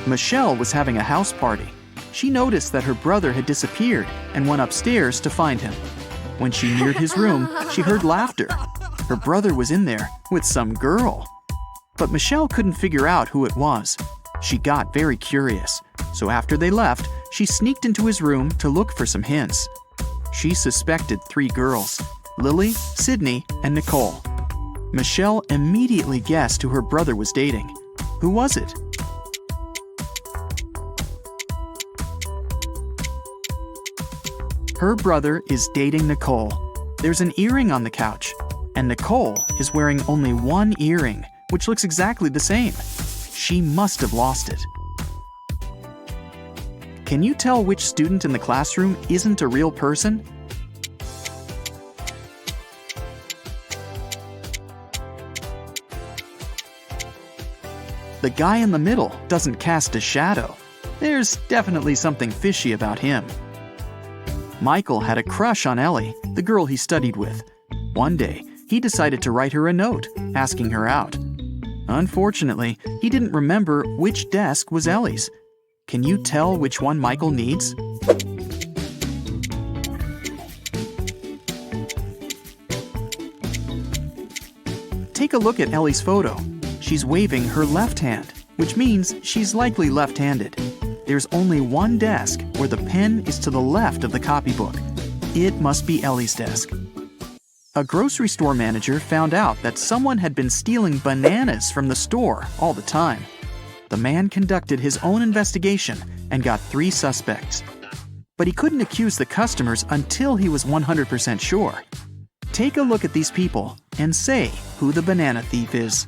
Michelle was having a house party. She noticed that her brother had disappeared and went upstairs to find him. When she neared his room, she heard laughter. Her brother was in there with some girl. But Michelle couldn't figure out who it was. She got very curious, so after they left, she sneaked into his room to look for some hints. She suspected 3 girls, Lily, Sydney, and Nicole. Michelle immediately guessed who her brother was dating. Who was it? Her brother is dating Nicole. There's an earring on the couch, and Nicole is wearing only one earring, which looks exactly the same. She must have lost it. Can you tell which student in the classroom isn't a real person? The guy in the middle doesn't cast a shadow. There's definitely something fishy about him. Michael had a crush on Ellie, the girl he studied with. One day, he decided to write her a note, asking her out. Unfortunately, he didn't remember which desk was Ellie's. Can you tell which one Michael needs? Take a look at Ellie's photo. She's waving her left hand, which means she's likely left-handed. There's only one desk where the pen is to the left of the copybook. It must be Ellie's desk. A grocery store manager found out that someone had been stealing bananas from the store all the time. The man conducted his own investigation and got 3 suspects. But he couldn't accuse the customers until he was 100% sure. Take a look at these people and say who the banana thief is.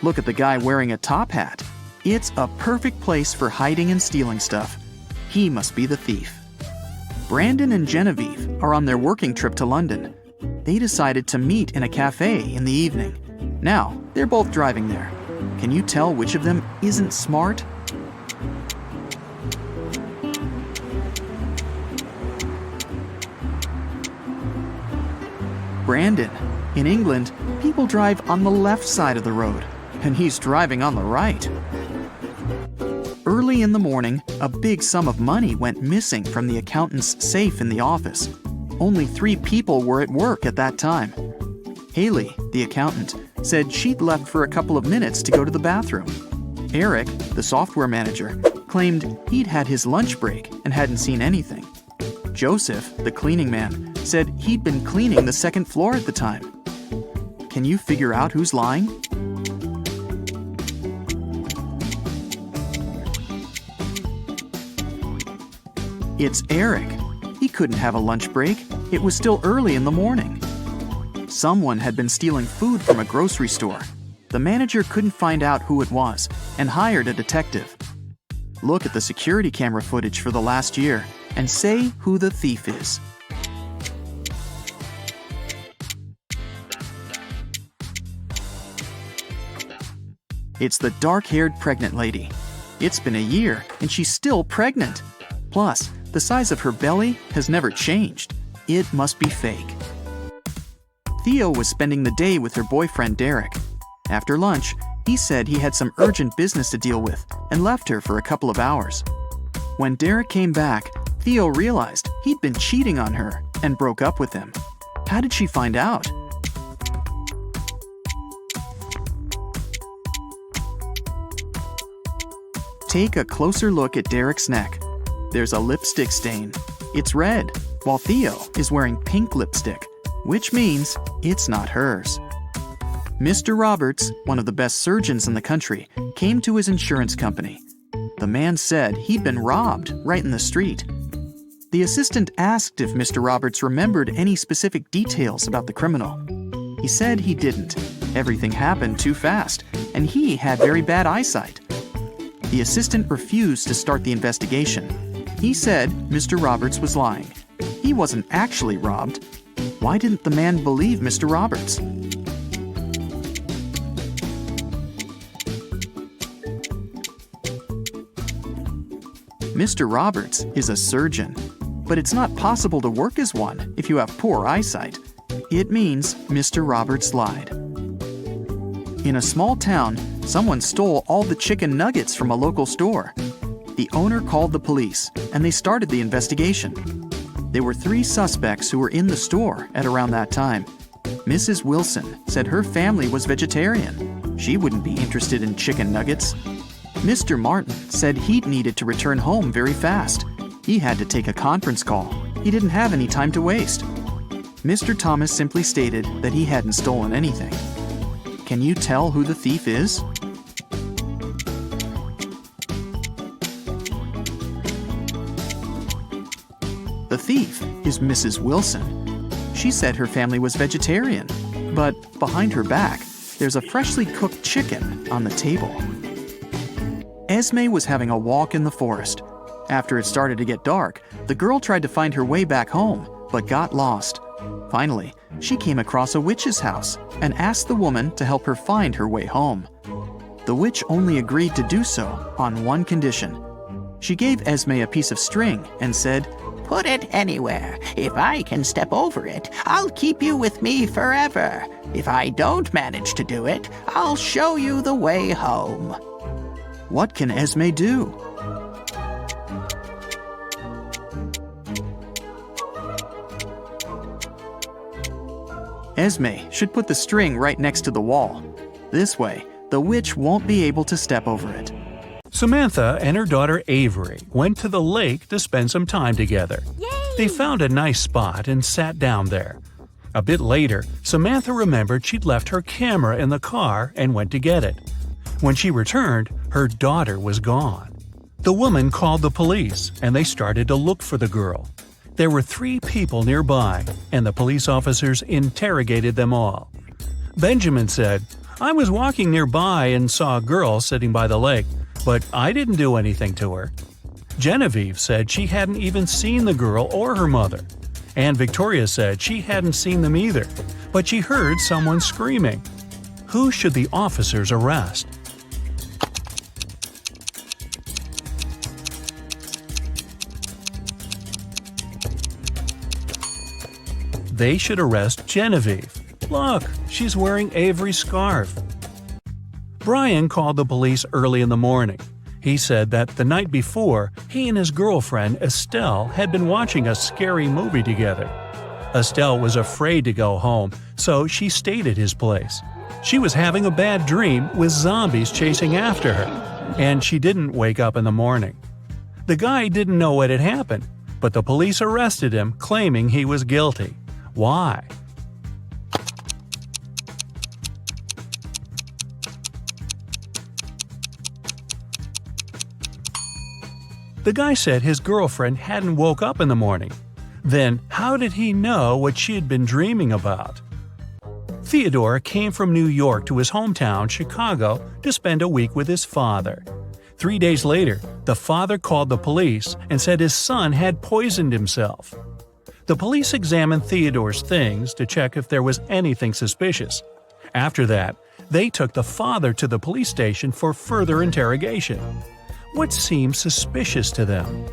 Look at the guy wearing a top hat. It's a perfect place for hiding and stealing stuff. He must be the thief. Brandon and Genevieve are on their working trip to London. They decided to meet in a cafe in the evening. Now, they're both driving there. Can you tell which of them isn't smart? Brandon. In England, people drive on the left side of the road, and he's driving on the right. Early in the morning, a big sum of money went missing from the accountant's safe in the office. Only 3 people were at work at that time. Haley, the accountant, said she'd left for a couple of minutes to go to the bathroom. Eric, the software manager, claimed he'd had his lunch break and hadn't seen anything. Joseph, the cleaning man, said he'd been cleaning the 2nd floor at the time. Can you figure out who's lying? It's Eric. He couldn't have a lunch break. It was still early in the morning. Someone had been stealing food from a grocery store. The manager couldn't find out who it was and hired a detective. Look at the security camera footage for the last year and say who the thief is. It's the dark-haired pregnant lady. It's been a year and she's still pregnant. Plus, the size of her belly has never changed. It must be fake. Theo was spending the day with her boyfriend Derek. After lunch, he said he had some urgent business to deal with and left her for a couple of hours. When Derek came back, Theo realized he'd been cheating on her and broke up with him. How did she find out? Take a closer look at Derek's neck. There's a lipstick stain. It's red, while Theo is wearing pink lipstick, which means it's not hers. Mr. Roberts, one of the best surgeons in the country, came to his insurance company. The man said he'd been robbed right in the street. The assistant asked if Mr. Roberts remembered any specific details about the criminal. He said he didn't. Everything happened too fast, and he had very bad eyesight. The assistant refused to start the investigation. He said Mr. Roberts was lying. He wasn't actually robbed. Why didn't the man believe Mr. Roberts? Mr. Roberts is a surgeon, but it's not possible to work as one if you have poor eyesight. It means Mr. Roberts lied. In a small town, someone stole all the chicken nuggets from a local store. The owner called the police, and they started the investigation. There were 3 suspects who were in the store at around that time. Mrs. Wilson said her family was vegetarian. She wouldn't be interested in chicken nuggets. Mr. Martin said he'd needed to return home very fast. He had to take a conference call. He didn't have any time to waste. Mr. Thomas simply stated that he hadn't stolen anything. Can you tell who the thief is? The thief is Mrs. Wilson. She said her family was vegetarian, but behind her back, there's a freshly cooked chicken on the table. Esme was having a walk in the forest. After it started to get dark, the girl tried to find her way back home, but got lost. Finally, she came across a witch's house and asked the woman to help her find her way home. The witch only agreed to do so on one condition. She gave Esme a piece of string and said, "Put it anywhere. If I can step over it, I'll keep you with me forever. If I don't manage to do it, I'll show you the way home." What can Esme do? Esme should put the string right next to the wall. This way, the witch won't be able to step over it. Samantha and her daughter Avery went to the lake to spend some time together. Yay! They found a nice spot and sat down there. A bit later, Samantha remembered she'd left her camera in the car and went to get it. When she returned, her daughter was gone. The woman called the police, and they started to look for the girl. There were 3 people nearby, and the police officers interrogated them all. Benjamin said, "I was walking nearby and saw a girl sitting by the lake, but I didn't do anything to her." Genevieve said she hadn't even seen the girl or her mother. And Victoria said she hadn't seen them either, but she heard someone screaming. Who should the officers arrest? They should arrest Genevieve. Look, she's wearing Avery's scarf. Brian called the police early in the morning. He said that the night before, he and his girlfriend Estelle had been watching a scary movie together. Estelle was afraid to go home, so she stayed at his place. She was having a bad dream with zombies chasing after her, and she didn't wake up in the morning. The guy didn't know what had happened, but the police arrested him, claiming he was guilty. Why? The guy said his girlfriend hadn't woke up in the morning. Then, how did he know what she had been dreaming about? Theodore came from New York to his hometown, Chicago, to spend a week with his father. 3 days later, the father called the police and said his son had poisoned himself. The police examined Theodore's things to check if there was anything suspicious. After that, they took the father to the police station for further interrogation. What seemed suspicious to them?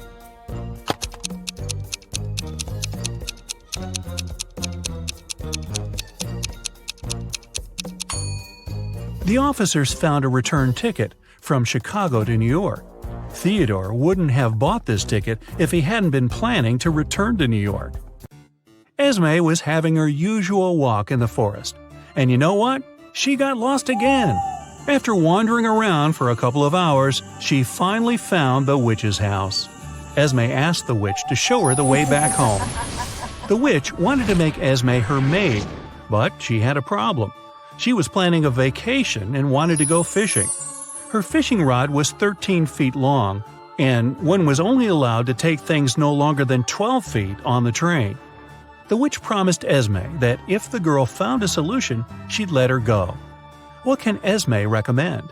The officers found a return ticket from Chicago to New York. Theodore wouldn't have bought this ticket if he hadn't been planning to return to New York. Esme was having her usual walk in the forest. And you know what? She got lost again. After wandering around for a couple of hours, she finally found the witch's house. Esme asked the witch to show her the way back home. The witch wanted to make Esme her maid, but she had a problem. She was planning a vacation and wanted to go fishing. Her fishing rod was 13 feet long, and one was only allowed to take things no longer than 12 feet on the train. The witch promised Esme that if the girl found a solution, she'd let her go. What can Esme recommend?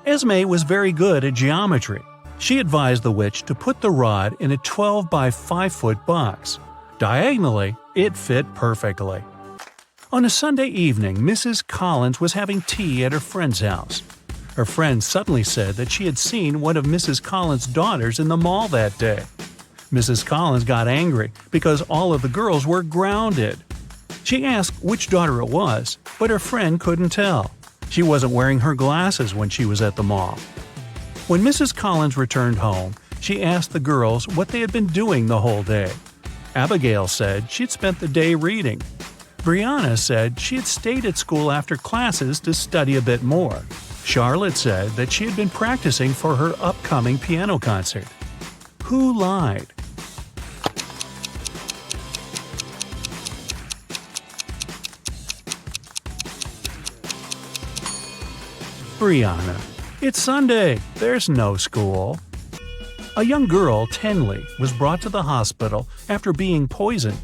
Esme was very good at geometry. She advised the witch to put the rod in a 12 by 5 foot box. Diagonally, it fit perfectly. On a Sunday evening, Mrs. Collins was having tea at her friend's house. Her friend suddenly said that she had seen one of Mrs. Collins' daughters in the mall that day. Mrs. Collins got angry because all of the girls were grounded. She asked which daughter it was, but her friend couldn't tell. She wasn't wearing her glasses when she was at the mall. When Mrs. Collins returned home, she asked the girls what they had been doing the whole day. Abigail said she'd spent the day reading. Brianna said she had stayed at school after classes to study a bit more. Charlotte said that she had been practicing for her upcoming piano concert. Who lied? Brianna. It's Sunday. There's no school. A young girl, Tenley, was brought to the hospital after being poisoned.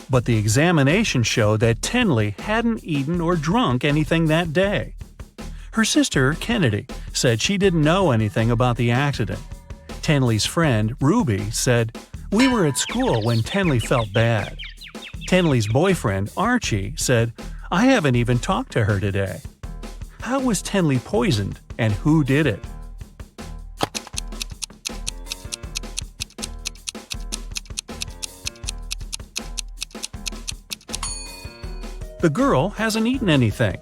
But the examination showed that Tenley hadn't eaten or drunk anything that day. Her sister, Kennedy, said she didn't know anything about the accident. Tenley's friend, Ruby, said, "We were at school when Tenley felt bad." Tenley's boyfriend, Archie, said, "I haven't even talked to her today." How was Tenley poisoned, and who did it? The girl hasn't eaten anything,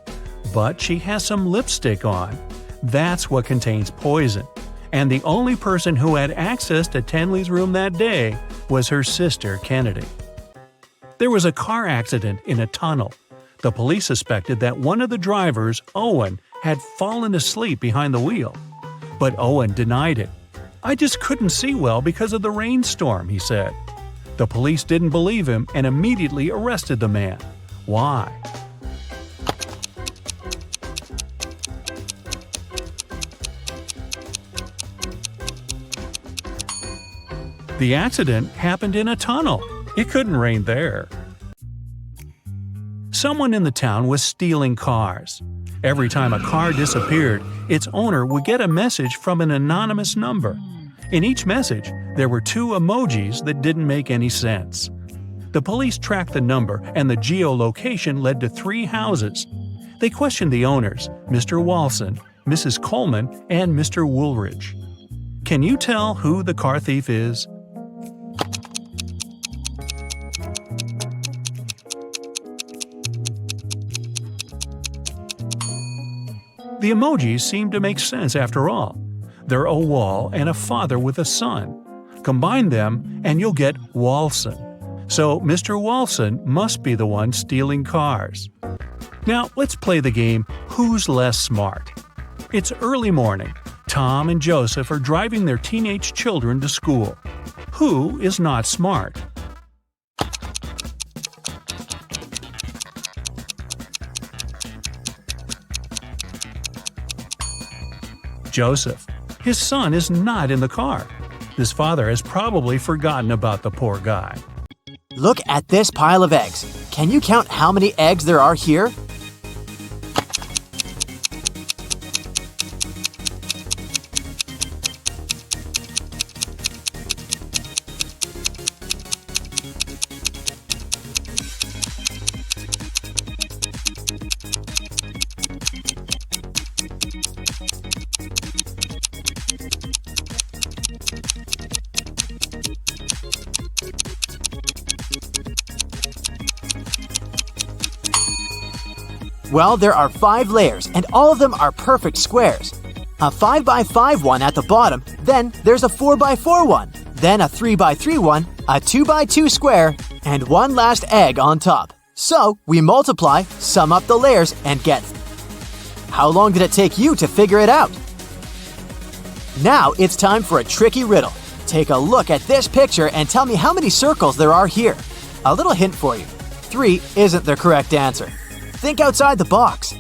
but she has some lipstick on. That's what contains poison. And the only person who had access to Tenley's room that day was her sister, Kennedy. There was a car accident in a tunnel. The police suspected that one of the drivers, Owen, had fallen asleep behind the wheel. But Owen denied it. "I just couldn't see well because of the rainstorm," he said. The police didn't believe him and immediately arrested the man. Why? The accident happened in a tunnel. It couldn't rain there. Someone in the town was stealing cars. Every time a car disappeared, its owner would get a message from an anonymous number. In each message, there were 2 emojis that didn't make any sense. The police tracked the number, and the geolocation led to 3 houses. They questioned the owners, Mr. Walson, Mrs. Coleman, and Mr. Woolridge. Can you tell who the car thief is? The emojis seem to make sense after all. They're a wall and a father with a son. Combine them and you'll get Walson. So Mr. Walson must be the one stealing cars. Now let's play the game Who's Less Smart? It's early morning. Tom and Joseph are driving their teenage children to school. Who is not smart? Joseph. His son is not in the car. His father has probably forgotten about the poor guy. Look at this pile of eggs. Can you count how many eggs there are here? Well, there are 5 layers, and all of them are perfect squares. A 5x5 one at the bottom, then there's a 4x4 one, then a 3x3 one, a 2x2 square, and one last egg on top. So, we multiply, sum up the layers, and get. How long did it take you to figure it out? Now it's time for a tricky riddle. Take a look at this picture and tell me how many circles there are here. A little hint for you. 3 isn't the correct answer. Think outside the box.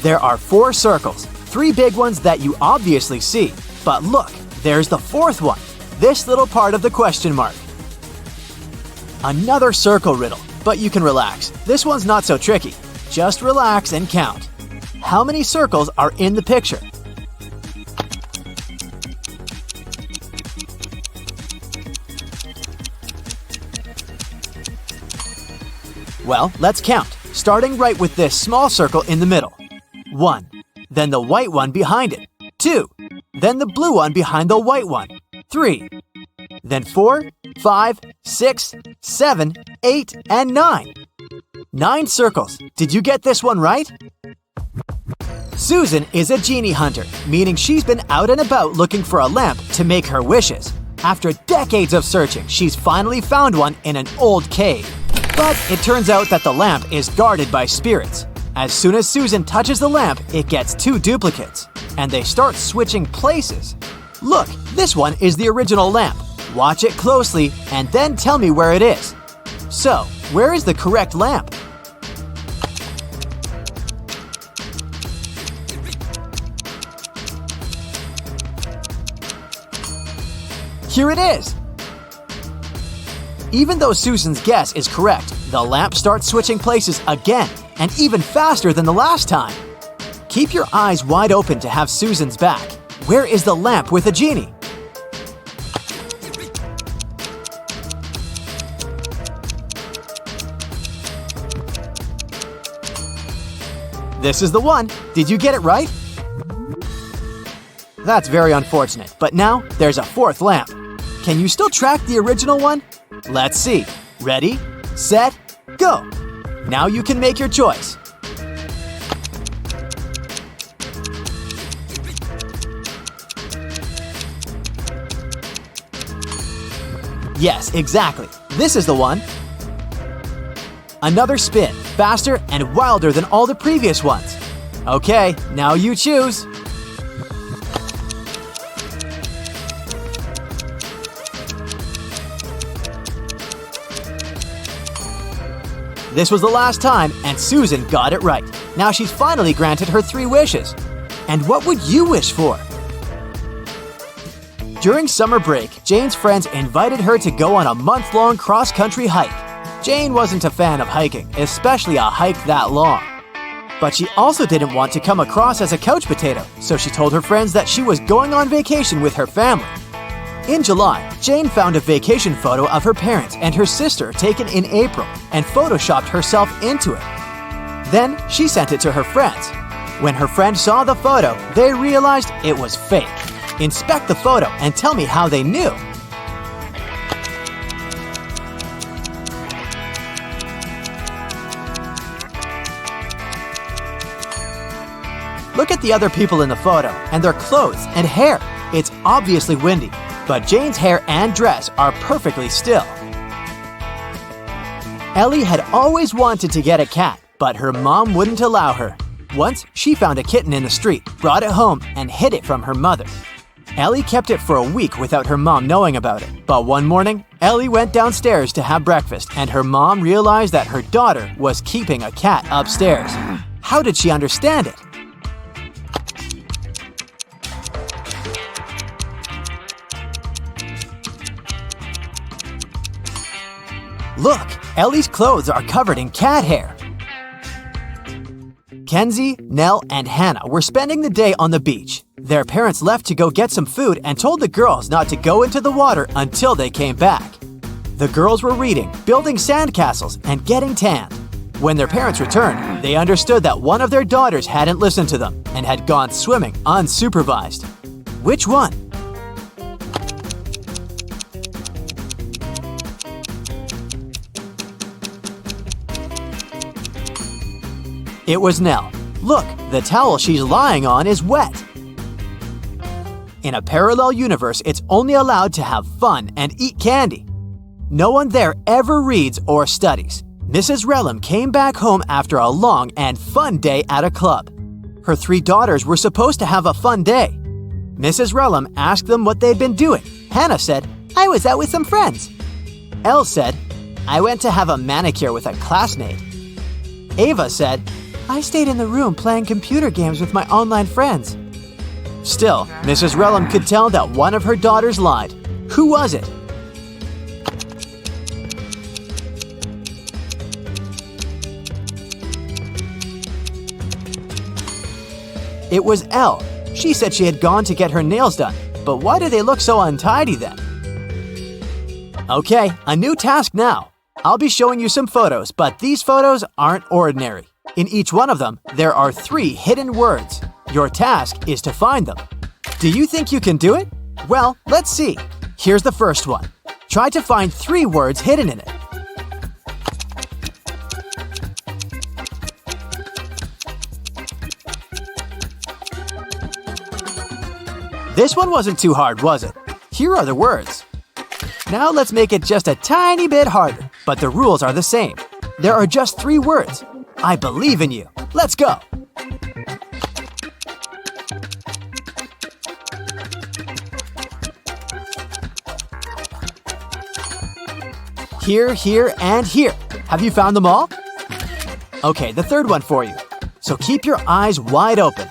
There are 4 circles, 3 big ones that you obviously see. But look, there's the 4th one. This little part of the question mark. Another circle riddle, but you can relax. This one's not so tricky. Just relax and count. How many circles are in the picture? Well, let's count, starting right with this small circle in the middle. 1. Then the white one behind it. 2. Then the blue one behind the white one. 3. Then 4, 5, 6, 7, 8, and 9. 9 circles. Did you get this one right? Susan is a genie hunter, meaning she's been out and about looking for a lamp to make her wishes. After decades of searching, she's finally found one in an old cave. But it turns out that the lamp is guarded by spirits. As soon as Susan touches the lamp, it gets 2 duplicates, and they start switching places. Look, this one is the original lamp. Watch it closely and then tell me where it is. So, where is the correct lamp? Here it is! Even though Susan's guess is correct, the lamp starts switching places again, and even faster than the last time. Keep your eyes wide open to have Susan's back. Where is the lamp with a genie? This is the one. Did you get it right? That's very unfortunate, but now there's a 4th lamp. Can you still track the original one? Let's see. Ready, set, go. Now you can make your choice. Yes, exactly. This is the one. Another spin, faster and wilder than all the previous ones. Okay, now you choose. This was the last time, and Susan got it right. Now she's finally granted her 3 wishes. And what would you wish for? During summer break, Jane's friends invited her to go on a month-long cross-country hike. Jane wasn't a fan of hiking, especially a hike that long. But she also didn't want to come across as a couch potato, so she told her friends that she was going on vacation with her family. In July, Jane found a vacation photo of her parents and her sister taken in April and photoshopped herself into it. Then she sent it to her friends. When her friend saw the photo, they realized it was fake. Inspect the photo and tell me how they knew. Look at the other people in the photo and their clothes and hair. It's obviously windy, but Jane's hair and dress are perfectly still. Ellie had always wanted to get a cat, but her mom wouldn't allow her. Once, she found a kitten in the street, brought it home, and hid it from her mother. Ellie kept it for a week without her mom knowing about it. But one morning, Ellie went downstairs to have breakfast, and her mom realized that her daughter was keeping a cat upstairs. How did she understand it? Look, Ellie's clothes are covered in cat hair. Kenzie, Nell, and Hannah were spending the day on the beach. Their parents left to go get some food and told the girls not to go into the water until they came back. The girls were reading, building sandcastles, and getting tanned. When their parents returned, they understood that one of their daughters hadn't listened to them and had gone swimming unsupervised. Which one? It was Nell. Look, the towel she's lying on is wet. In a parallel universe, it's only allowed to have fun and eat candy. No one there ever reads or studies. Mrs. Relham came back home after a long and fun day at a club. Her 3 daughters were supposed to have a fun day. Mrs. Relham asked them what they'd been doing. Hannah said, "I was out with some friends." Elle said, "I went to have a manicure with a classmate." Ava said, "I stayed in the room playing computer games with my online friends." Still, Mrs. Relham could tell that one of her daughters lied. Who was it? It was Elle. She said she had gone to get her nails done, but why do they look so untidy then? Okay, a new task now. I'll be showing you some photos, but these photos aren't ordinary. In each one of them, there are 3 hidden words. Your task is to find them. Do you think you can do it? Well, let's see. Here's the first one. Try to find 3 words hidden in it. This one wasn't too hard, was it? Here are the words. Now let's make it just a tiny bit harder, but the rules are the same. There are just 3 words. I believe in you. Let's go. Here, here, and here. Have you found them all? Okay, the third one for you. So keep your eyes wide open.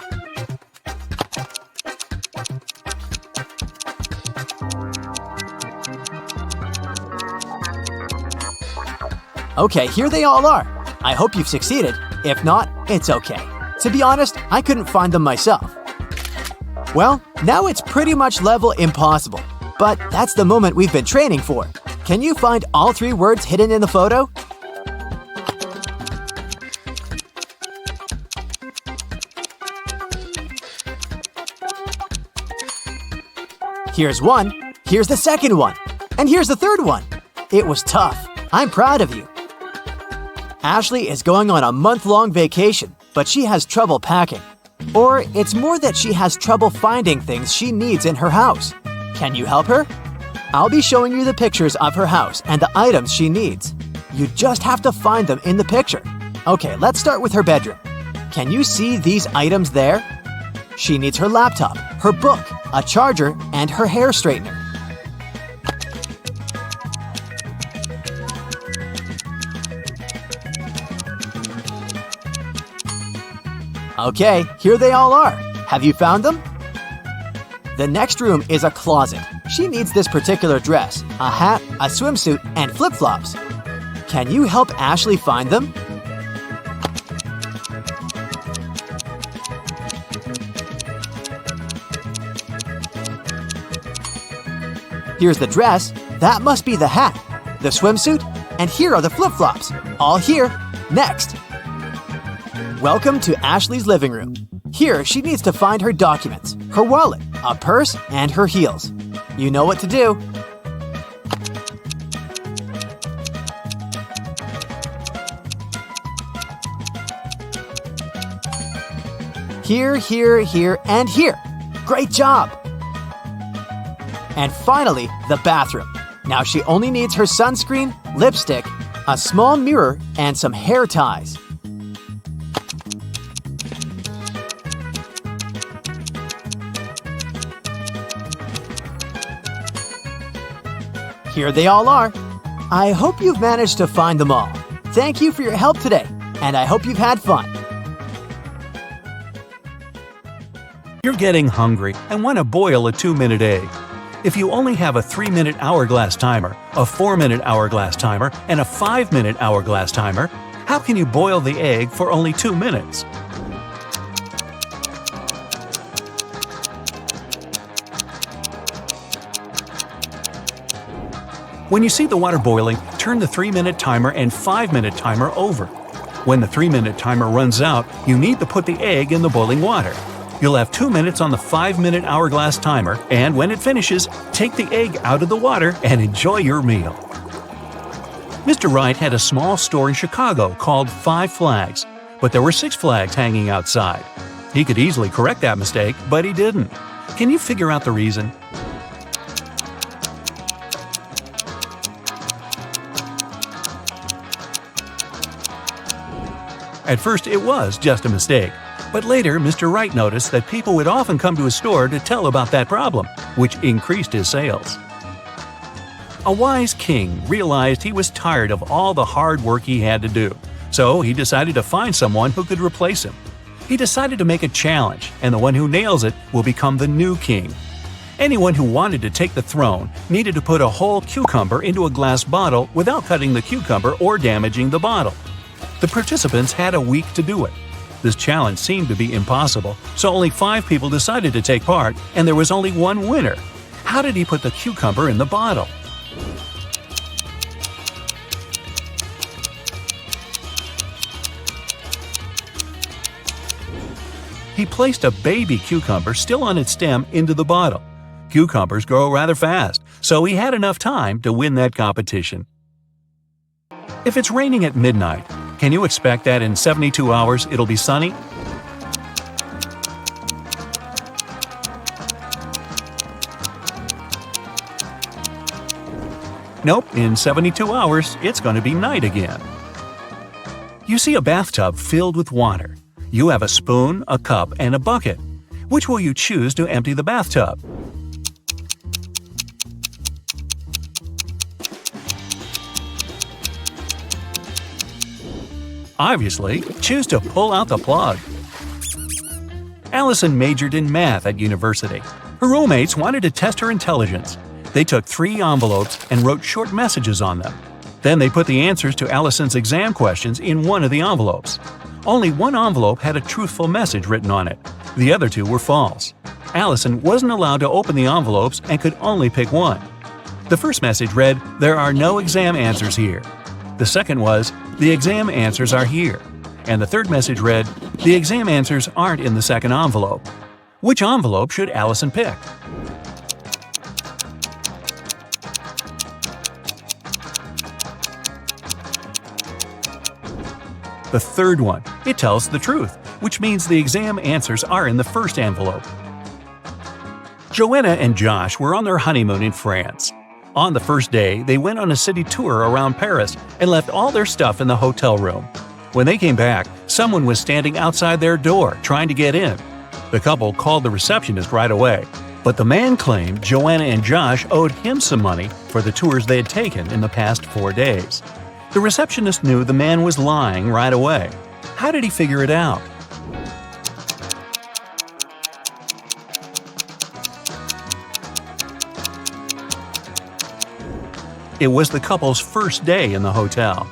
Okay, here they all are. I hope you've succeeded. If not, it's okay. To be honest, I couldn't find them myself. Well, now it's pretty much level impossible. But that's the moment we've been training for. Can you find all 3 words hidden in the photo? Here's one, here's the second one, and here's the third one. It was tough. I'm proud of you. Ashley is going on a month-long vacation, but she has trouble packing. Or it's more that she has trouble finding things she needs in her house. Can you help her? I'll be showing you the pictures of her house and the items she needs. You just have to find them in the picture. Okay, let's start with her bedroom. Can you see these items there? She needs her laptop, her book, a charger, and her hair straightener. Okay, here they all are. Have you found them? The next room is a closet. She needs this particular dress, a hat, a swimsuit, and flip-flops. Can you help Ashley find them? Here's the dress. That must be the hat, the swimsuit, and here are the flip-flops. All here. Next. Welcome to Ashley's living room. Here, she needs to find her documents, her wallet, a purse, and her heels. You know what to do. Here, here, here, and here. Great job! And finally, the bathroom. Now she only needs her sunscreen, lipstick, a small mirror, and some hair ties. Here they all are. I hope you've managed to find them all. Thank you for your help today, and I hope you've had fun. You're getting hungry and want to boil a 2-minute egg. If you only have a 3-minute hourglass timer, a 4-minute hourglass timer, and a 5-minute hourglass timer, how can you boil the egg for only 2 minutes? When you see the water boiling, turn the 3-minute timer and 5-minute timer over. When the 3-minute timer runs out, you need to put the egg in the boiling water. You'll have 2 minutes on the 5-minute hourglass timer, and when it finishes, take the egg out of the water and enjoy your meal. Mr. Wright had a small store in Chicago called 5 Flags, but there were 6 flags hanging outside. He could easily correct that mistake, but he didn't. Can you figure out the reason? At first, it was just a mistake. But later, Mr. Wright noticed that people would often come to his store to tell about that problem, which increased his sales. A wise king realized he was tired of all the hard work he had to do, so he decided to find someone who could replace him. He decided to make a challenge, and the one who nails it will become the new king. Anyone who wanted to take the throne needed to put a whole cucumber into a glass bottle without cutting the cucumber or damaging the bottle. The participants had a week to do it. This challenge seemed to be impossible, so only 5 people decided to take part, and there was only one winner. How did he put the cucumber in the bottle? He placed a baby cucumber still on its stem into the bottle. Cucumbers grow rather fast, so he had enough time to win that competition. If it's raining at midnight, can you expect that in 72 hours it'll be sunny? Nope, in 72 hours it's going to be night again. You see a bathtub filled with water. You have a spoon, a cup, and a bucket. Which will you choose to empty the bathtub? Obviously, choose to pull out the plug. Allison majored in math at university. Her roommates wanted to test her intelligence. They took 3 envelopes and wrote short messages on them. Then they put the answers to Allison's exam questions in one of the envelopes. Only one envelope had a truthful message written on it. The other 2 were false. Allison wasn't allowed to open the envelopes and could only pick one. The first message read, "There are no exam answers here." The second was, "The exam answers are here." And the third message read, "The exam answers aren't in the second envelope." Which envelope should Allison pick? The third one. It tells the truth, which means the exam answers are in the first envelope. Joanna and Josh were on their honeymoon in France. On the first day, they went on a city tour around Paris and left all their stuff in the hotel room. When they came back, someone was standing outside their door trying to get in. The couple called the receptionist right away, but the man claimed Joanna and Josh owed him some money for the tours they had taken in the past 4 days. The receptionist knew the man was lying right away. How did he figure it out? It was the couple's first day in the hotel.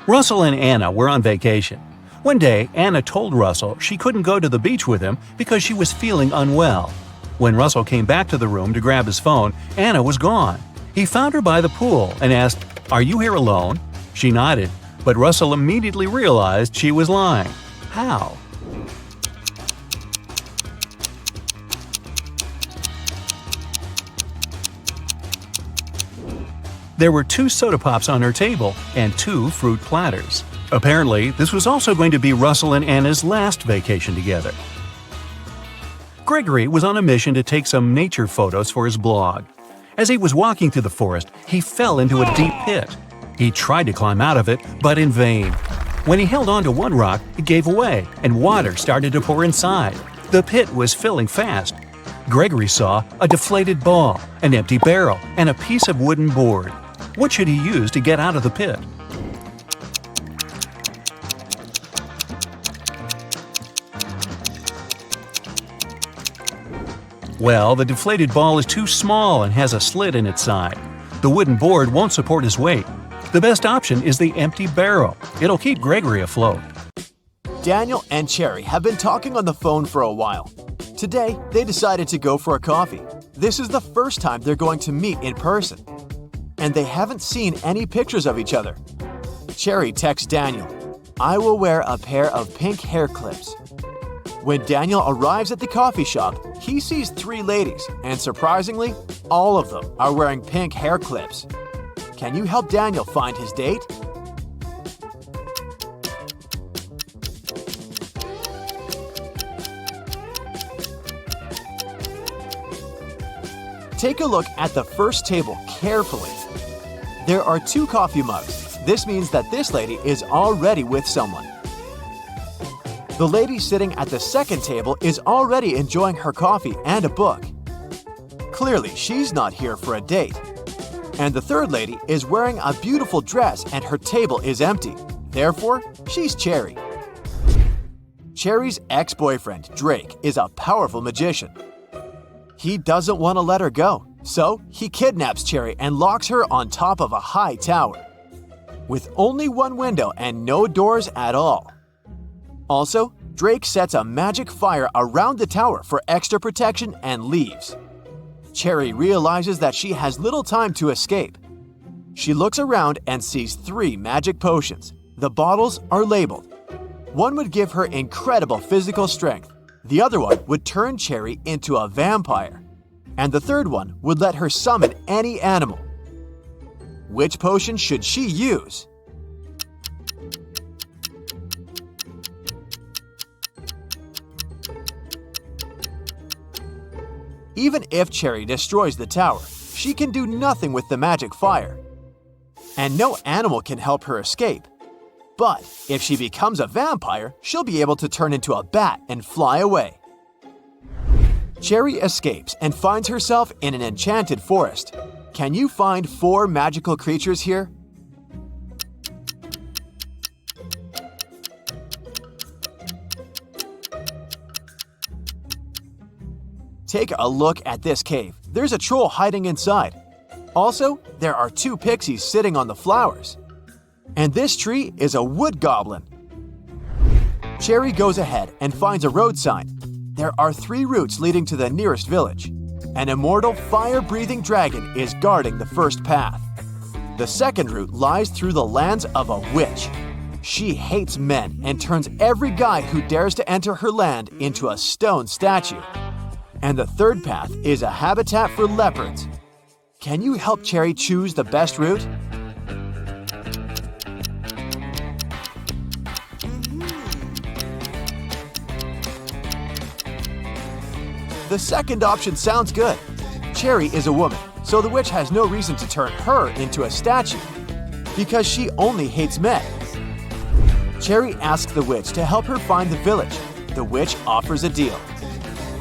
Russell and Anna were on vacation. One day, Anna told Russell she couldn't go to the beach with him because she was feeling unwell. When Russell came back to the room to grab his phone, Anna was gone. He found her by the pool and asked, "Are you here alone?" She nodded, but Russell immediately realized she was lying. How? There were 2 soda pops on her table and 2 fruit platters. Apparently, this was also going to be Russell and Anna's last vacation together. Gregory was on a mission to take some nature photos for his blog. As he was walking through the forest, he fell into a deep pit. He tried to climb out of it, but in vain. When he held onto one rock, it gave away, and water started to pour inside. The pit was filling fast. Gregory saw a deflated ball, an empty barrel, and a piece of wooden board. What should he use to get out of the pit? Well, the deflated ball is too small and has a slit in its side. The wooden board won't support his weight. The best option is the empty barrel. It'll keep Gregory afloat. Daniel and Cherry have been talking on the phone for a while. Today, they decided to go for a coffee. This is the first time they're going to meet in person. And they haven't seen any pictures of each other. Cherry texts Daniel, "I will wear a pair of pink hair clips." When Daniel arrives at the coffee shop, he sees 3 ladies, and surprisingly, all of them are wearing pink hair clips. Can you help Daniel find his date? Take a look at the first table carefully. There are 2 coffee mugs. This means that this lady is already with someone. The lady sitting at the second table is already enjoying her coffee and a book. Clearly, she's not here for a date. And the third lady is wearing a beautiful dress and her table is empty. Therefore, she's Cherry. Cherry's ex-boyfriend, Drake, is a powerful magician. He doesn't want to let her go, so he kidnaps Cherry and locks her on top of a high tower, with only one window and no doors at all. Also, Drake sets a magic fire around the tower for extra protection and leaves. Cherry realizes that she has little time to escape. She looks around and sees 3 magic potions. The bottles are labeled. One would give her incredible physical strength. The other one would turn Cherry into a vampire. And the third one would let her summon any animal. Which potion should she use? Even if Cherry destroys the tower, she can do nothing with the magic fire. And no animal can help her escape. But if she becomes a vampire, she'll be able to turn into a bat and fly away. Cherry escapes and finds herself in an enchanted forest. Can you find 4 magical creatures here? Take a look at this cave. There's a troll hiding inside. Also, there are 2 pixies sitting on the flowers. And this tree is a wood goblin. Cherry goes ahead and finds a road sign. There are 3 routes leading to the nearest village. An immortal fire-breathing dragon is guarding the first path. The second route lies through the lands of a witch. She hates men and turns every guy who dares to enter her land into a stone statue. And the third path is a habitat for leopards. Can you help Cherry choose the best route? The second option sounds good. Cherry is a woman, so the witch has no reason to turn her into a statue, because she only hates men. Cherry asks the witch to help her find the village. The witch offers a deal.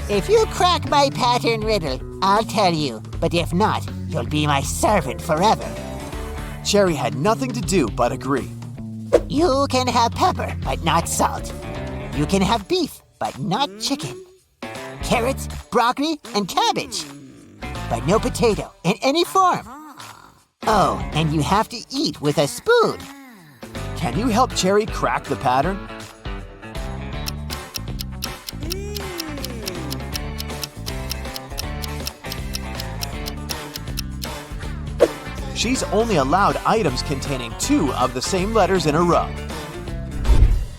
If you crack my pattern riddle, I'll tell you. But if not, you'll be my servant forever. Cherry had nothing to do but agree. You can have pepper, but not salt. You can have beef, but not chicken. Carrots, broccoli, and cabbage. But no potato in any form. Oh, and you have to eat with a spoon. Can you help Cherry crack the pattern? She's only allowed items containing 2 of the same letters in a row.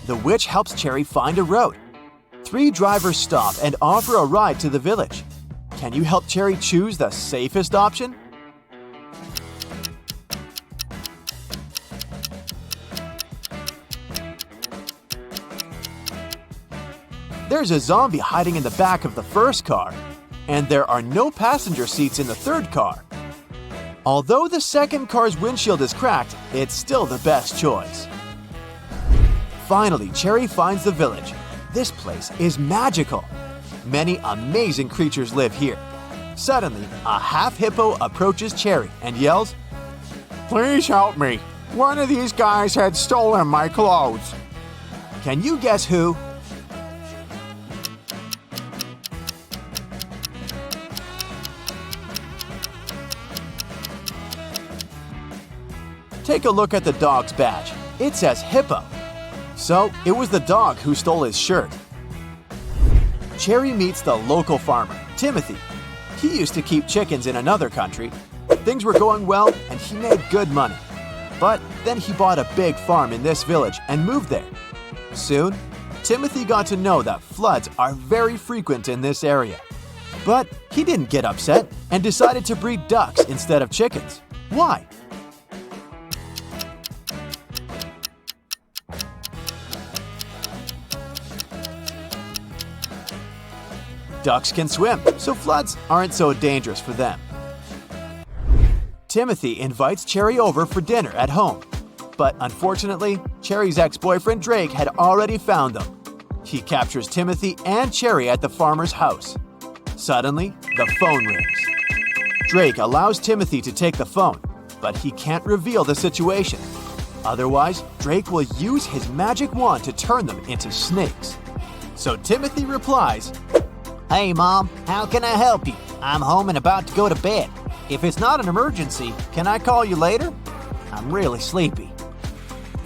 The witch helps Cherry find a road. 3 drivers stop and offer a ride to the village. Can you help Cherry choose the safest option? There's a zombie hiding in the back of the first car, and there are no passenger seats in the third car. Although the second car's windshield is cracked, it's still the best choice. Finally, Cherry finds the village. This place is magical. Many amazing creatures live here. Suddenly, a half-hippo approaches Cherry and yells, "Please help me. One of these guys had stolen my clothes." Can you guess who? Take a look at the dog's badge. It says hippo. So, it was the dog who stole his shirt. Cherry meets the local farmer, Timothy. He used to keep chickens in another country. Things were going well and he made good money. But then he bought a big farm in this village and moved there. Soon, Timothy got to know that floods are very frequent in this area. But he didn't get upset and decided to breed ducks instead of chickens. Why? Ducks can swim, so floods aren't so dangerous for them. Timothy invites Cherry over for dinner at home. But unfortunately, Cherry's ex-boyfriend Drake had already found them. He captures Timothy and Cherry at the farmer's house. Suddenly, the phone rings. Drake allows Timothy to take the phone, but he can't reveal the situation. Otherwise, Drake will use his magic wand to turn them into snakes. So Timothy replies, Hey, Mom, how can I help you? I'm home and about to go to bed. "If it's not an emergency, can I call you later? I'm really sleepy."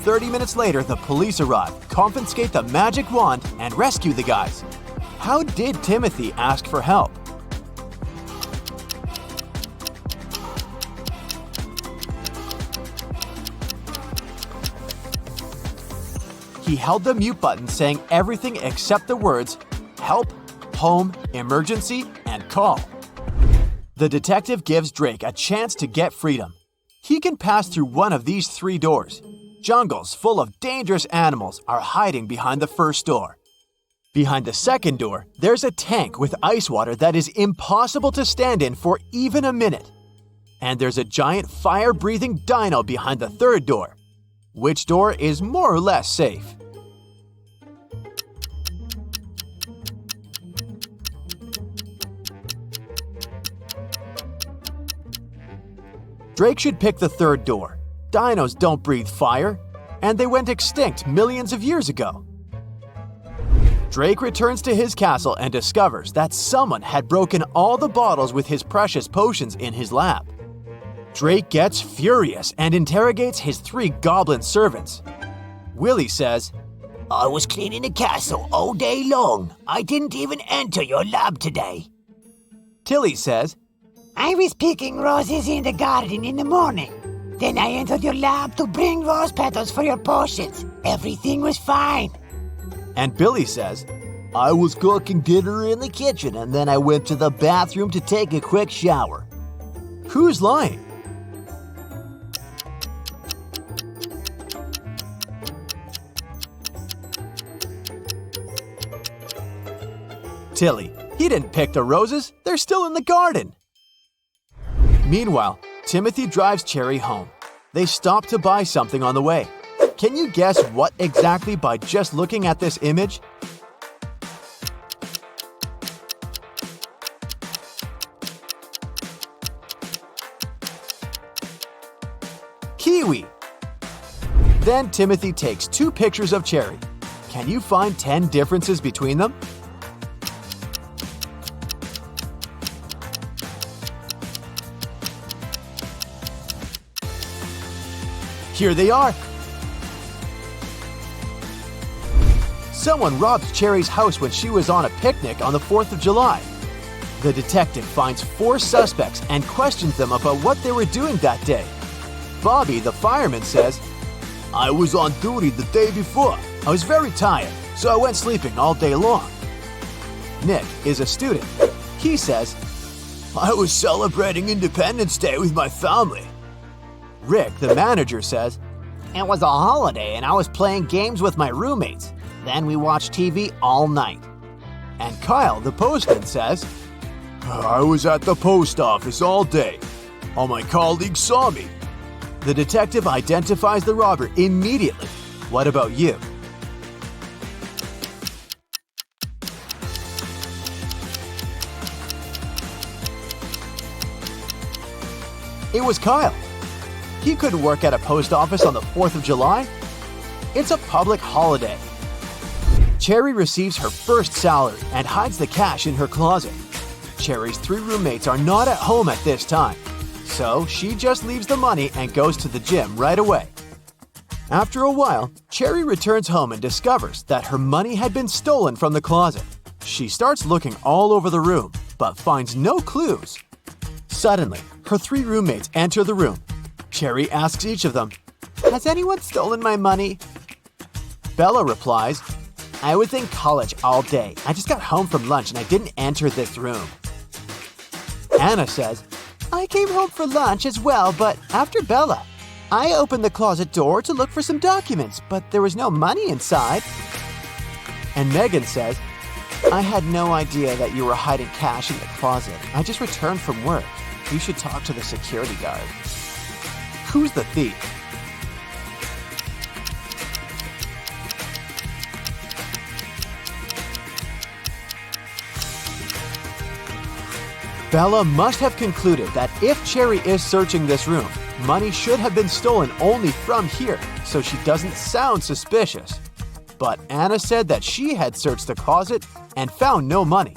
30 minutes later, the police arrive, confiscate the magic wand, and rescue the guys. How did Timothy ask for help? He held the mute button saying everything except the words help, home, emergency, and call. The detective gives Drake a chance to get freedom. He can pass through one of these 3 doors. Jungles full of dangerous animals are hiding behind the first door. Behind the second door, there's a tank with ice water that is impossible to stand in for even a minute. And there's a giant fire-breathing dino behind the third door. Which door is more or less safe? Drake should pick the third door. Dinos don't breathe fire, and they went extinct millions of years ago. Drake returns to his castle and discovers that someone had broken all the bottles with his precious potions in his lab. Drake gets furious and interrogates his 3 goblin servants. Willie says, I was cleaning the castle all day long. I didn't even enter your lab today. Tilly says, I was picking roses in the garden in the morning. Then I entered your lab to bring rose petals for your potions. Everything was fine. And Billy says, I was cooking dinner in the kitchen and then I went to the bathroom to take a quick shower. Who's lying? Tilly. He didn't pick the roses. They're still in the garden. Meanwhile, Timothy drives Cherry home. They stop to buy something on the way. Can you guess what exactly by just looking at this image? Kiwi. Then Timothy takes 2 pictures of Cherry. Can you find 10 differences between them? Here they are. Someone robbed Cherry's house when she was on a picnic on the 4th of July. The detective finds 4 suspects and questions them about what they were doing that day. Bobby, the fireman, says, I was on duty the day before. I was very tired, so I went sleeping all day long. Nick is a student. He says, I was celebrating Independence Day with my family. Rick, the manager, says, It was a holiday and I was playing games with my roommates. Then we watched TV all night. And Kyle, the postman, says, I was at the post office all day. All my colleagues saw me. The detective identifies the robber immediately. What about you? It was Kyle. He couldn't work at a post office on the 4th of July. It's a public holiday. Cherry receives her first salary and hides the cash in her closet. Cherry's 3 roommates are not at home at this time, so she just leaves the money and goes to the gym right away. After a while, Cherry returns home and discovers that her money had been stolen from the closet. She starts looking all over the room, but finds no clues. Suddenly, her 3 roommates enter the room. Cherry asks each of them, Has anyone stolen my money? Bella replies, I was in college all day. I just got home from lunch and I didn't enter this room. Anna says, I came home for lunch as well, but after Bella. I opened the closet door to look for some documents, but there was no money inside. And Megan says, I had no idea that you were hiding cash in the closet. I just returned from work. You should talk to the security guard. Who's the thief? Bella must have concluded that if Cherry is searching this room, money should have been stolen only from here, so she doesn't sound suspicious. but Anna said that she had searched the closet and found no money.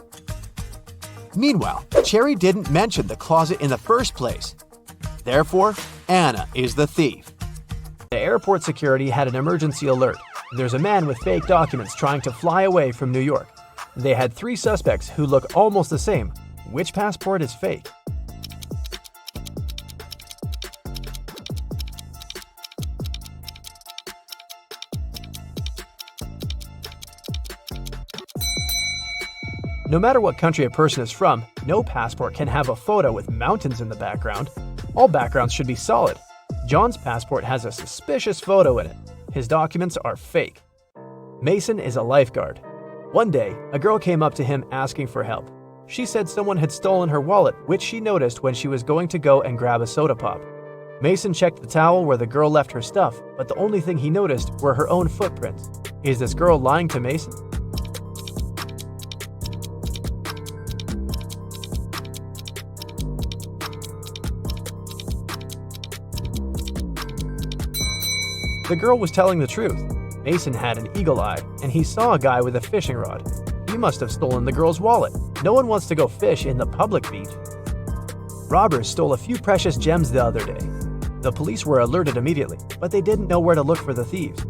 Meanwhile, Cherry didn't mention the closet in the first place. Therefore, Anna is the thief. The airport security had an emergency alert. There's a man with fake documents trying to fly away from New York. They had 3 suspects who look almost the same. Which passport is fake? No matter what country a person is from, no passport can have a photo with mountains in the background. All backgrounds should be solid. John's passport has a suspicious photo in it. His documents are fake. Mason is a lifeguard. One day, a girl came up to him asking for help. She said someone had stolen her wallet, which she noticed when she was going to go and grab a soda pop. Mason checked the towel where the girl left her stuff, but the only thing he noticed were her own footprints. Is this girl lying to Mason? The girl was telling the truth. Mason had an eagle eye, and he saw a guy with a fishing rod. He must have stolen the girl's wallet. No one wants to go fish in the public beach. Robbers stole a few precious gems the other day. The police were alerted immediately, but they didn't know where to look for the thieves.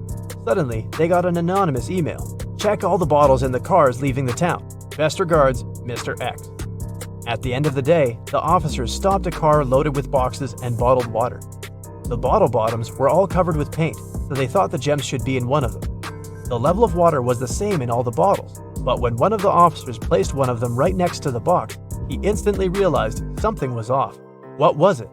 Suddenly, they got an anonymous email. Check all the bottles in the cars leaving the town. Best regards, Mr. X. At the end of the day, the officers stopped a car loaded with boxes and bottled water. The bottle bottoms were all covered with paint, so they thought the gems should be in one of them. The level of water was the same in all the bottles, but when one of the officers placed one of them right next to the box, he instantly realized something was off. What was it?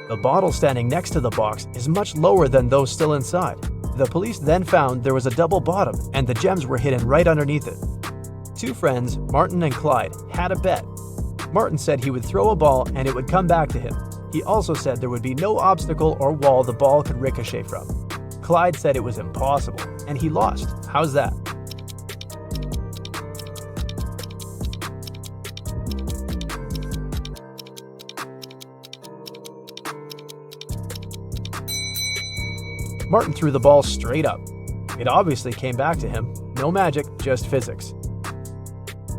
The bottle standing next to the box is much lower than those still inside. The police then found there was a double bottom and the gems were hidden right underneath it. 2 friends, Martin and Clyde, had a bet. Martin said he would throw a ball and it would come back to him. He also said there would be no obstacle or wall the ball could ricochet from. Clyde said it was impossible, and he lost. How's that? Martin threw the ball straight up. It obviously came back to him. No magic, just physics.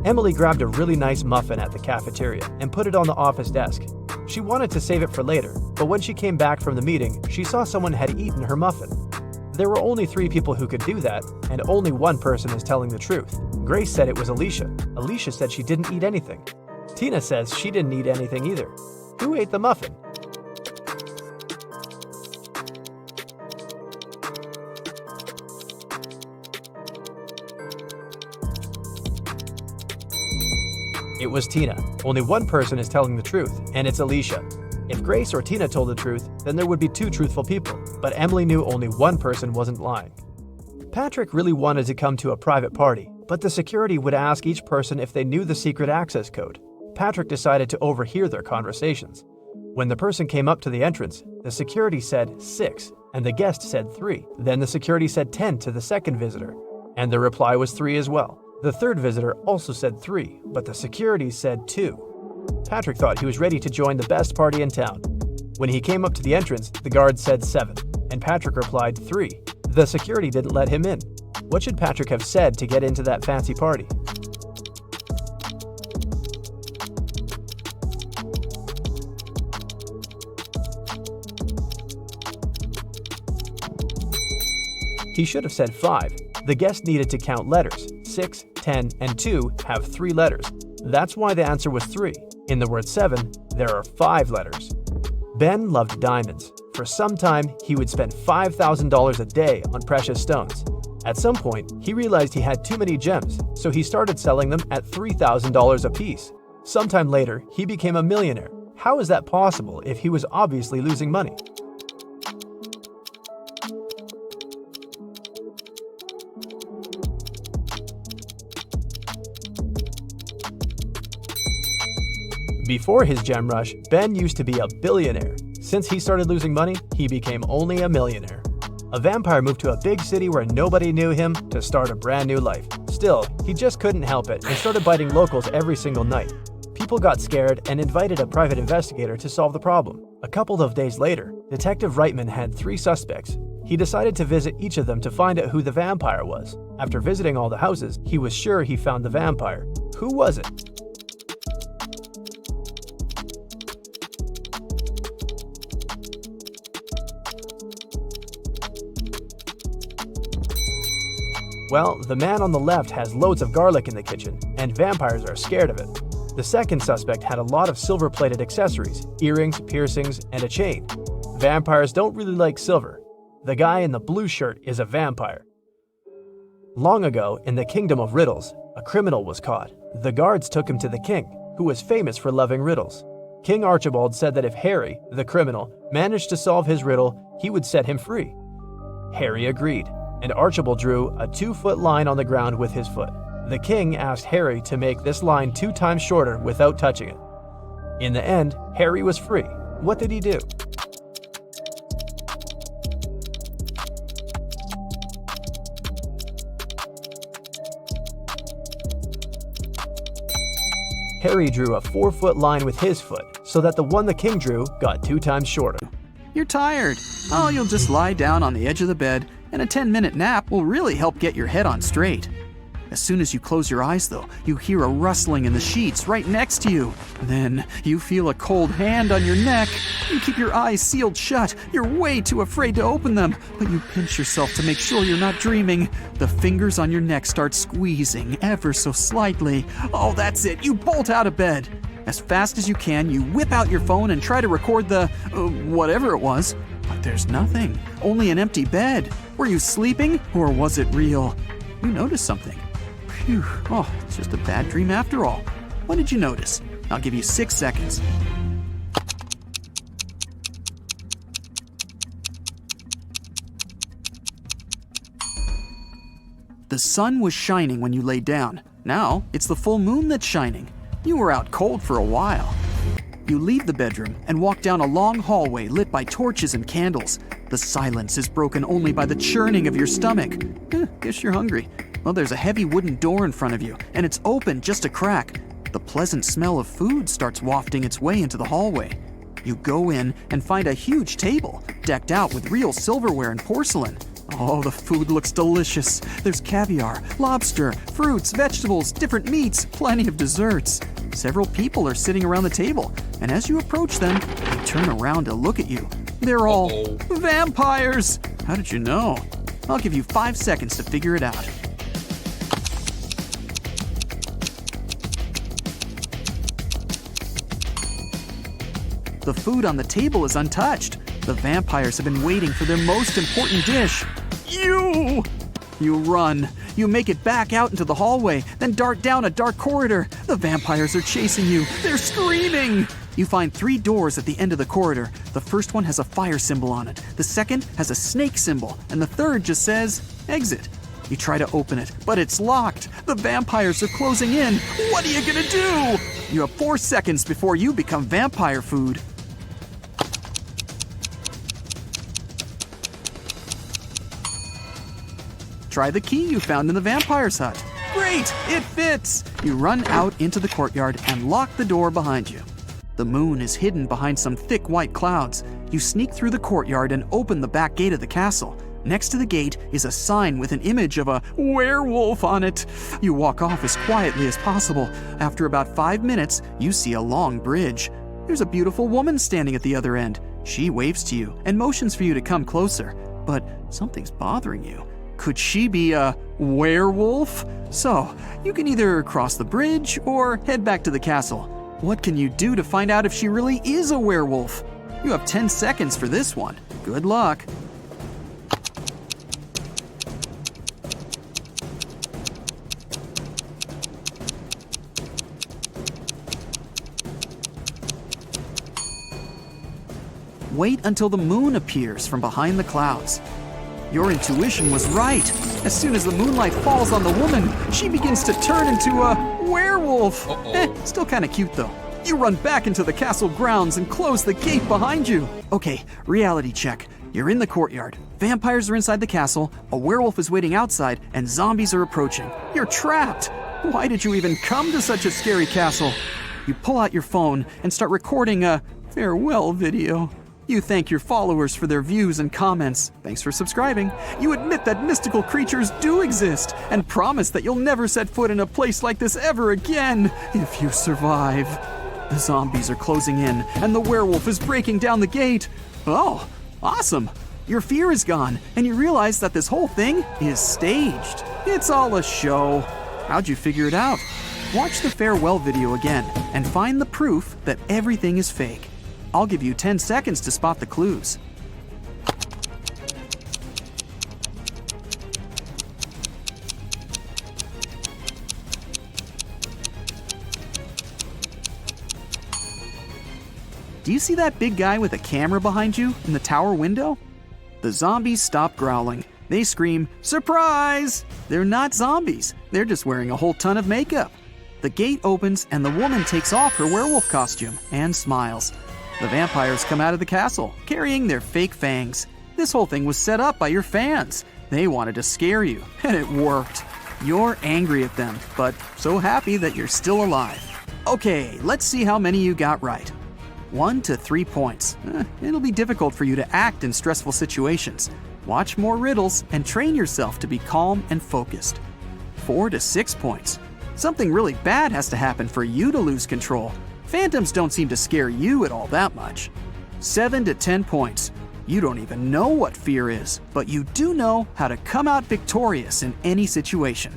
Emily grabbed a really nice muffin at the cafeteria and put it on the office desk. She wanted to save it for later, but when she came back from the meeting, she saw someone had eaten her muffin. There were only 3 people who could do that, and only one person is telling the truth. Grace said it was Alicia. Alicia said she didn't eat anything. Tina says she didn't eat anything either. Who ate the muffin? It was Tina. Only one person is telling the truth, and it's Alicia. If Grace or Tina told the truth, then there would be 2 truthful people, but Emily knew only one person wasn't lying. Patrick really wanted to come to a private party, but the security would ask each person if they knew the secret access code. Patrick decided to overhear their conversations. When the person came up to the entrance, the security said 6, and the guest said 3. Then the security said 10 to the second visitor, and the reply was 3 as well. The third visitor also said 3, but the security said 2. Patrick thought he was ready to join the best party in town. When he came up to the entrance, the guard said 7, and Patrick replied 3. The security didn't let him in. What should Patrick have said to get into that fancy party? He should have said 5. The guest needed to count letters. 6, 10, and 2 have 3 letters. That's why the answer was 3. In the word 7, there are 5 letters. Ben loved diamonds. For some time, he would spend $5,000 a day on precious stones. At some point, he realized he had too many gems, so he started selling them at $3,000 a piece. Sometime later, he became a millionaire. How is that possible if he was obviously losing money? Before his gem rush, Ben used to be a billionaire. Since he started losing money, he became only a millionaire. A vampire moved to a big city where nobody knew him to start a brand new life. Still, he just couldn't help it and started biting locals every single night. People got scared and invited a private investigator to solve the problem. A couple of days later, Detective Reitman had 3 suspects. He decided to visit each of them to find out who the vampire was. After visiting all the houses, he was sure he found the vampire. Who was it? Well, the man on the left has loads of garlic in the kitchen, and vampires are scared of it. The second suspect had a lot of silver-plated accessories, earrings, piercings, and a chain. Vampires don't really like silver. The guy in the blue shirt is a vampire. Long ago, in the Kingdom of Riddles, a criminal was caught. The guards took him to the king, who was famous for loving riddles. King Archibald said that if Harry, the criminal, managed to solve his riddle, he would set him free. Harry agreed, and Archibald drew a 2-foot line on the ground with his foot. The king asked Harry to make this line 2 times shorter without touching it. In the end, Harry was free. What did he do? Harry drew a 4-foot line with his foot, so that the one the king drew got 2 times shorter. You're tired. Oh, you'll just lie down on the edge of the bed, and a 10-minute nap will really help get your head on straight. As soon as you close your eyes, though, you hear a rustling in the sheets right next to you. Then you feel a cold hand on your neck. You keep your eyes sealed shut. You're way too afraid to open them, but you pinch yourself to make sure you're not dreaming. The fingers on your neck start squeezing ever so slightly. Oh, that's it. You bolt out of bed. As fast as you can, you whip out your phone and try to record the whatever it was. But there's nothing. Only an empty bed. Were you sleeping, or was it real? You noticed something. Phew, oh, it's just a bad dream after all. What did you notice? I'll give you 6 seconds. The sun was shining when you lay down. Now, it's the full moon that's shining. You were out cold for a while. You leave the bedroom and walk down a long hallway lit by torches and candles. The silence is broken only by the churning of your stomach. Guess you're hungry. Well, there's a heavy wooden door in front of you, and it's open just a crack. The pleasant smell of food starts wafting its way into the hallway. You go in and find a huge table, decked out with real silverware and porcelain. Oh, the food looks delicious. There's caviar, lobster, fruits, vegetables, different meats, plenty of desserts. Several people are sitting around the table, and as you approach them, they turn around to look at you. They're all vampires! How did you know? I'll give you 5 seconds to figure it out. The food on the table is untouched. The vampires have been waiting for their most important dish. You run. You make it back out into the hallway, then dart down a dark corridor. The vampires are chasing you. They're screaming. You find 3 doors at the end of the corridor. The first one has a fire symbol on it. The second has a snake symbol. And the third just says, exit. You try to open it, but it's locked. The vampires are closing in. What are you gonna do? You have 4 seconds before you become vampire food. Try the key you found in the vampire's hut. Great, it fits! You run out into the courtyard and lock the door behind you. The moon is hidden behind some thick white clouds. You sneak through the courtyard and open the back gate of the castle. Next to the gate is a sign with an image of a werewolf on it. You walk off as quietly as possible. After about 5 minutes, you see a long bridge. There's a beautiful woman standing at the other end. She waves to you and motions for you to come closer. But something's bothering you. Could she be a werewolf? So, you can either cross the bridge or head back to the castle. What can you do to find out if she really is a werewolf? You have 10 seconds for this one. Good luck. Wait until the moon appears from behind the clouds. Your intuition was right. As soon as the moonlight falls on the woman, she begins to turn into a werewolf. Still kind of cute though. You run back into the castle grounds and close the gate behind you. Okay, reality check. You're in the courtyard. Vampires are inside the castle, a werewolf is waiting outside, and zombies are approaching. You're trapped! Why did you even come to such a scary castle? You pull out your phone and start recording a farewell video. You thank your followers for their views and comments. Thanks for subscribing. You admit that mystical creatures do exist and promise that you'll never set foot in a place like this ever again if you survive. The zombies are closing in and the werewolf is breaking down the gate. Oh, awesome. Your fear is gone and you realize that this whole thing is staged. It's all a show. How'd you figure it out? Watch the farewell video again and find the proof that everything is fake. I'll give you 10 seconds to spot the clues. Do you see that big guy with a camera behind you in the tower window? The zombies stop growling. They scream, "Surprise!" They're not zombies. They're just wearing a whole ton of makeup. The gate opens and the woman takes off her werewolf costume and smiles. The vampires come out of the castle, carrying their fake fangs. This whole thing was set up by your fans. They wanted to scare you, and it worked. You're angry at them, but so happy that you're still alive. Okay, let's see how many you got right. 1 to 3 points. It'll be difficult for you to act in stressful situations. Watch more riddles and train yourself to be calm and focused. 4 to 6 points. Something really bad has to happen for you to lose control. Phantoms don't seem to scare you at all that much. 7 to 10 points. You don't even know what fear is, but you do know how to come out victorious in any situation.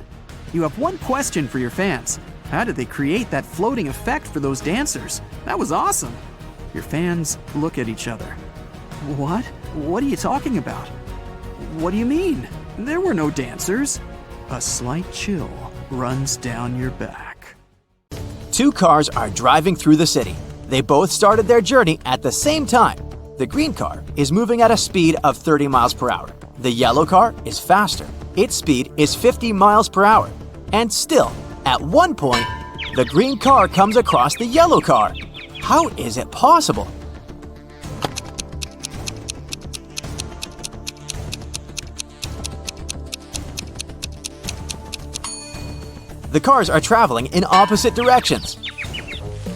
You have one question for your fans. How did they create that floating effect for those dancers? That was awesome. Your fans look at each other. What? What are you talking about? What do you mean? There were no dancers. A slight chill runs down your back. Two cars are driving through the city. They both started their journey at the same time. The green car is moving at a speed of 30 miles per hour. The yellow car is faster. Its speed is 50 miles per hour. And still, at one point, the green car comes across the yellow car. How is it possible? The cars are traveling in opposite directions.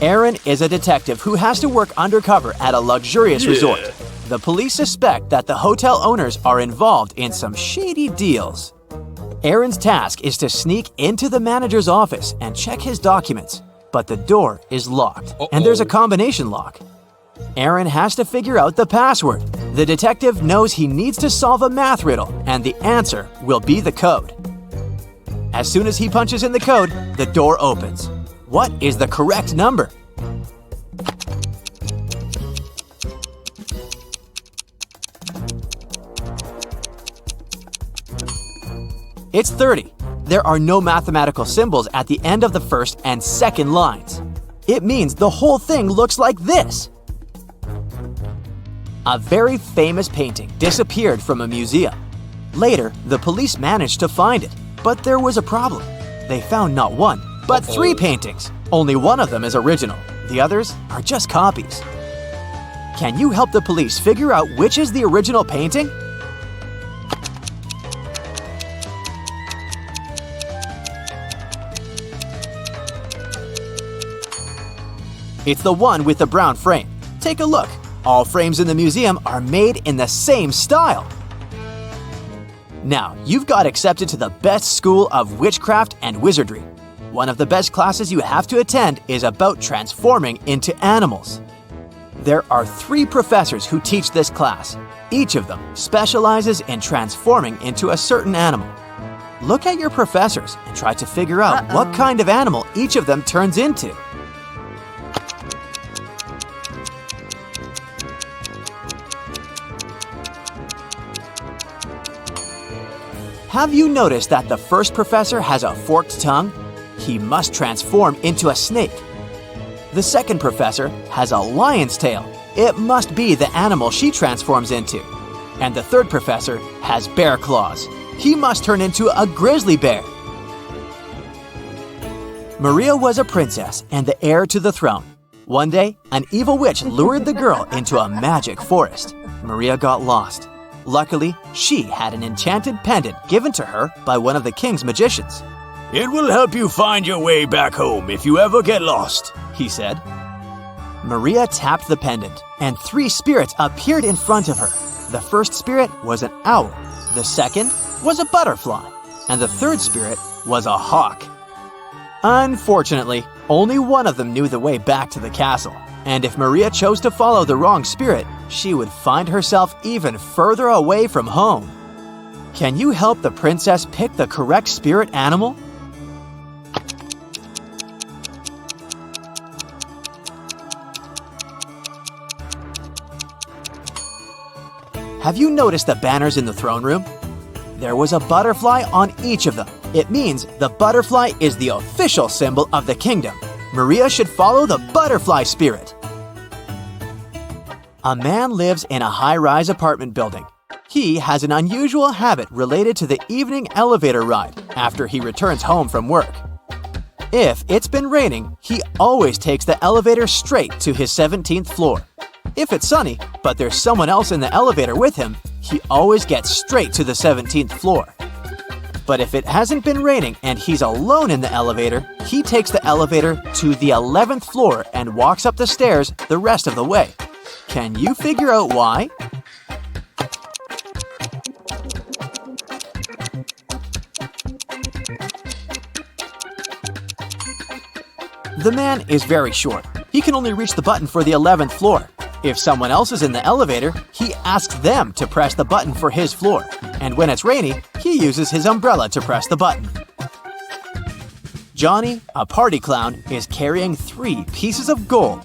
Aaron is a detective who has to work undercover at a luxurious resort. The police suspect that the hotel owners are involved in some shady deals. Aaron's task is to sneak into the manager's office and check his documents, but the door is locked, and there's a combination lock. Aaron has to figure out the password. The detective knows he needs to solve a math riddle, and the answer will be the code. As soon as he punches in the code, the door opens. What is the correct number? It's 30. There are no mathematical symbols at the end of the first and second lines. It means the whole thing looks like this. A very famous painting disappeared from a museum. Later, the police managed to find it, but there was a problem. They found not one, but 3 paintings. Only one of them is original. The others are just copies. Can you help the police figure out which is the original painting? It's the one with the brown frame. Take a look. All frames in the museum are made in the same style. Now, you've got accepted to the best school of witchcraft and wizardry. One of the best classes you have to attend is about transforming into animals. There are 3 professors who teach this class. Each of them specializes in transforming into a certain animal. Look at your professors and try to figure out what kind of animal each of them turns into. Have you noticed that the first professor has a forked tongue? He must transform into a snake. The second professor has a lion's tail. It must be the animal she transforms into. And the third professor has bear claws. He must turn into a grizzly bear. Maria was a princess and the heir to the throne. One day, an evil witch lured the girl into a magic forest. Maria got lost. Luckily, she had an enchanted pendant given to her by one of the king's magicians. "It will help you find your way back home if you ever get lost," he said. Maria tapped the pendant, and 3 spirits appeared in front of her. The first spirit was an owl, the second was a butterfly, and the third spirit was a hawk. Unfortunately, only one of them knew the way back to the castle, and if Maria chose to follow the wrong spirit, she would find herself even further away from home. Can you help the princess pick the correct spirit animal? Have you noticed the banners in the throne room? There was a butterfly on each of them. It means the butterfly is the official symbol of the kingdom. Maria should follow the butterfly spirit. A man lives in a high-rise apartment building. He has an unusual habit related to the evening elevator ride after he returns home from work. If it's been raining, he always takes the elevator straight to his 17th floor. If it's sunny, but there's someone else in the elevator with him, he always gets straight to the 17th floor. But if it hasn't been raining and he's alone in the elevator, he takes the elevator to the 11th floor and walks up the stairs the rest of the way. Can you figure out why? The man is very short. He can only reach the button for the 11th floor. If someone else is in the elevator, he asks them to press the button for his floor. And when it's rainy, he uses his umbrella to press the button. Johnny, a party clown, is carrying 3 pieces of gold.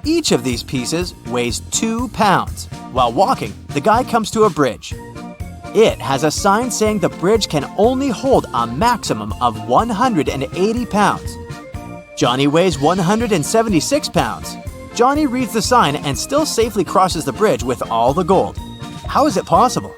Each of these pieces weighs 2 pounds. While walking, the guy comes to a bridge. It has a sign saying the bridge can only hold a maximum of 180 pounds. Johnny weighs 176 pounds. Johnny reads the sign and still safely crosses the bridge with all the gold. How is it possible?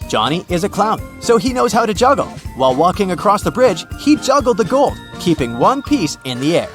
Johnny is a clown, so he knows how to juggle. While walking across the bridge, he juggled the gold, keeping one piece in the air.